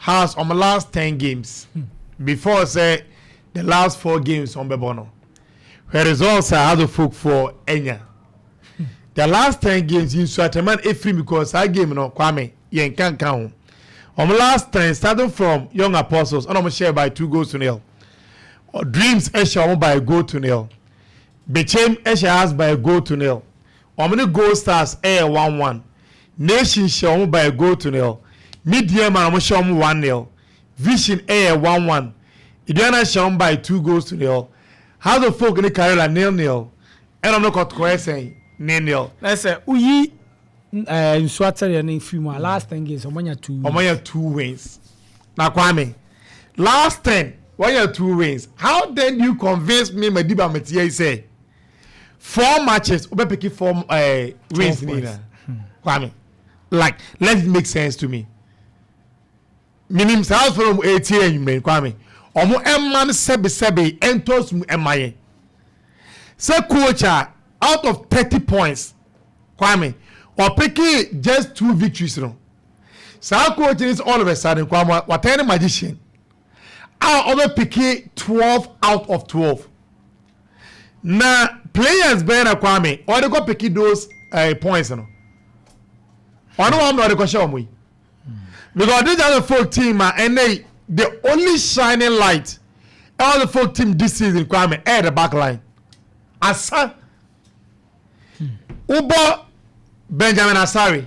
has on the last 10 games before say the last 4 games on Bebono. Her results are how folk for Enya. The last 10 games in Swataman free because I game no Kwame yen can count. On the last 10 starting from Young Apostles and I'm share by 2-0. Dreams Esha by 1-0. Became Esha has by 1-0. Omni Gold Stars 1-1. Nation show by 1-0. Medium and show 1-0. Vision 1-1. Idiana shown by 2-0. How the folk in the Carolina 0-0. And I'm not going to say 0-0. Let's say we in Swaziland in few more last 10 games. Omanya 2 wins. Now Kwame, last 10, 2 wins. How then you convince me Madiba Metia say 4 matches? Obe picking 4 wins. Kwame, like let it make sense to me. Minim house from 18 you mean Kwame. Omo emman sebe entos mu emaye. Say coach out of 30 points Kwame or picking just 2 victories no. So coach is all of a sudden Kwame what any magician. Our other picking 12 out of 12. Now players better Kwame or they go picking those points no. I know I'm not the question because these are the folk team and they the only shining light all the folk team this season Kwame at the back line. Asa Ubo Benjamin Asari.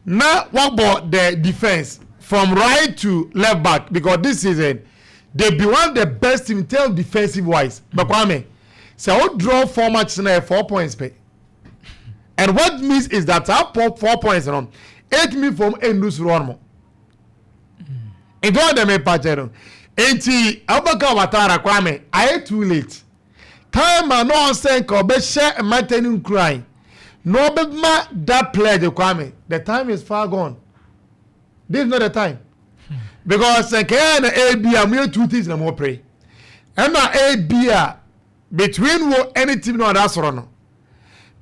Now what about the defense from right to left back because this season they be one of the best in terms defensive wise. But Kwame, so I would draw 4 matches and 4 points pay. And what means is that I pop 4 points on 8 me from Endus Ronmo. And don't them a pattern. Enti Abaka Watara Kwame, I ate too late. Time and no saying be share a maintaining crying. No be ma that pledge Kwame. The time is far gone. This is not the time. Because can a be a mere 2 things no more pray. And a be between any team no that's run.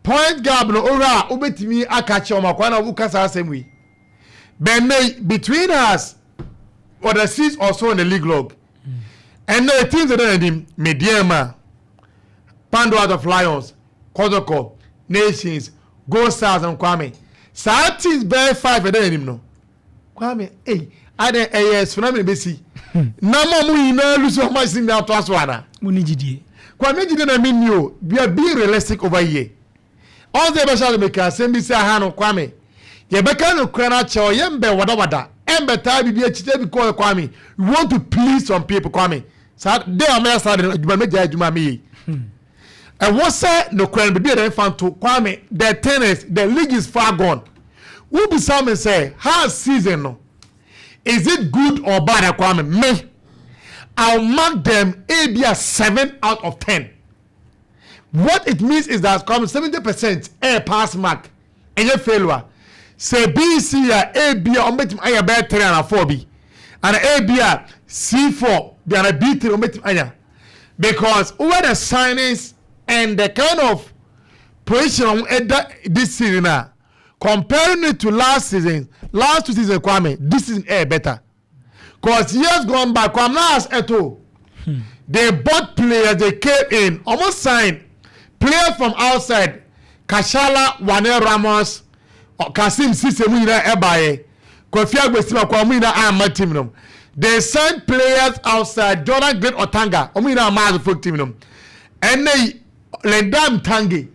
Point gap no ora obetimi akache o makwana ukasa asem between us or the seats also in the league log. And the teams that are in Mediama, Pando out of Lions, Kodoko, Nations, Gold Stars and Kwame. Sa teams bear 5 and then him no. Kwame, hey, I dey AS phenomenal besi. Na mo mu ina lose how much in that twice one. Munijidi. Kwame jide na mean you, we are being realistic over here. All the special makers send me say hano Kwame. Ye beka no krana cho yembe wada. Embe time be chite because Kwame. We want to please some people Kwame. So they are me start aduma meja aduma me. And what say no krana be dey fan to Kwame. The tennis, the league is far gone. Who be some say how season no? Is it good or bad Kwame? Me. I'll mark them a be a 7 out of 10. What it means is that 70% a pass mark and a failure. Say BC A B on meeting I about 3 and 4 B and A B C4 they are B3 on meeting aya because over the signings and the kind of position this season now comparing it to last 2 seasons Kwame this is a better because years gone by Kwame last eto they bought players they came in almost signed player from outside Kashala Wane Ramos Kasim Sisemuna Ebaye Kofi Agbesima Kwamina Ama team no they signed players outside Jordan Great Otanga Omina Amazo folk team no and they Lendam Tangi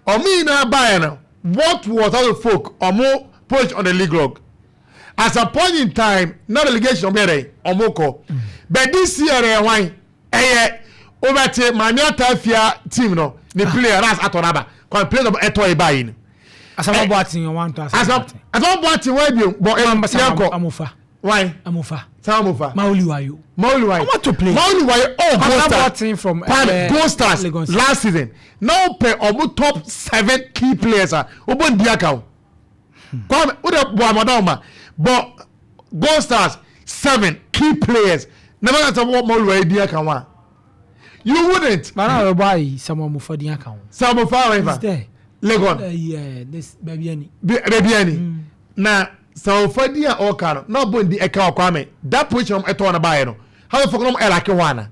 Omina Bayana what was other folk Omo push on the league log at a point in time not relegation Omere Omoko but this year why over to Mania Tafia team no the player as atonaba complain about eto ebayin asama boatin you want to asama boatin why be but amufa why amufa Mauliwayo I want to play Mauliwayo boatin from Gold Stars last season now pay obo top 7 key players obo ndiaka come ude boamadoma but Gold Stars 7 key players never got about Mauliwayo ndiaka one. You wouldn't. Man, I will buy someone for the account. Someone for there. Legon. Yeah, this baby any. Baby any. Now, so for dia all kan no bondi e ka kwame that position e to na buy no how for no e like wana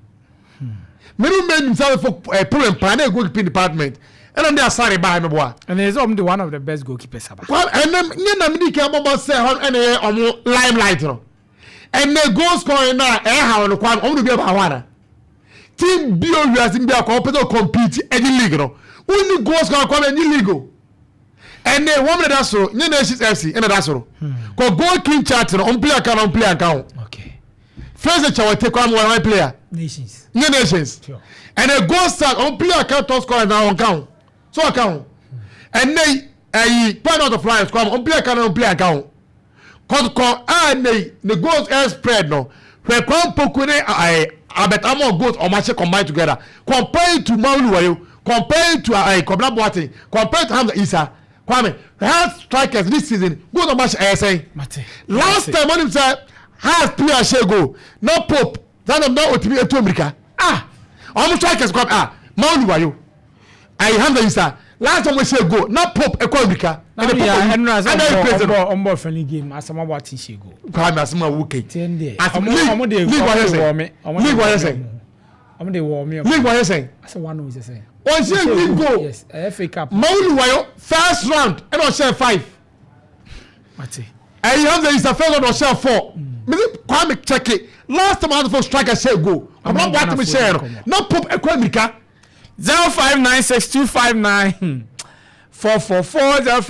meru men himself for problem plan e goalkeeping department and on there sorry buy me boy and he's the one of the best goalkeepers aba well and them na me di ka bobo say hon ene omo limelight no and the goal scoring na e ha no kwame omo bi aba wana team bio wiasin bi akọ compete any league no only goal scorer kwame any league and then one minute that's so nye Nations FC and that's so ko goal king chat no on player can okay first the chawa take one player Nations nye Nations sure. And a goal start on player can top scorer now on count so account and then point out of flyers come on player account cause and the goals are spread no where come pokune abet among goals or match combined together compared to Mauluwayo compared to Kobla Boateng compared to Hamza Issa Kwame, had strikers this season. Go to match ASA. Last time when he said, has player share go. No Pope. That of no OTB to America. Almost strikers come. Maunu wayo. I have the Issa. Last time we say go. No Pope equal America. And the friendly game. As some about share go. Kwame as my wuke. 10 days. League what you say? League what you say? I'm the war me. League what you say? As one who is saying. On say league go. Yes, FA Cup. Maunu wayo first round and on share 5. Mate. And you have the Issa first round on share 4. Maybe Kwame check it. Last time I had for striker share go. I'm not going to share. No Pope equal America. 0596259444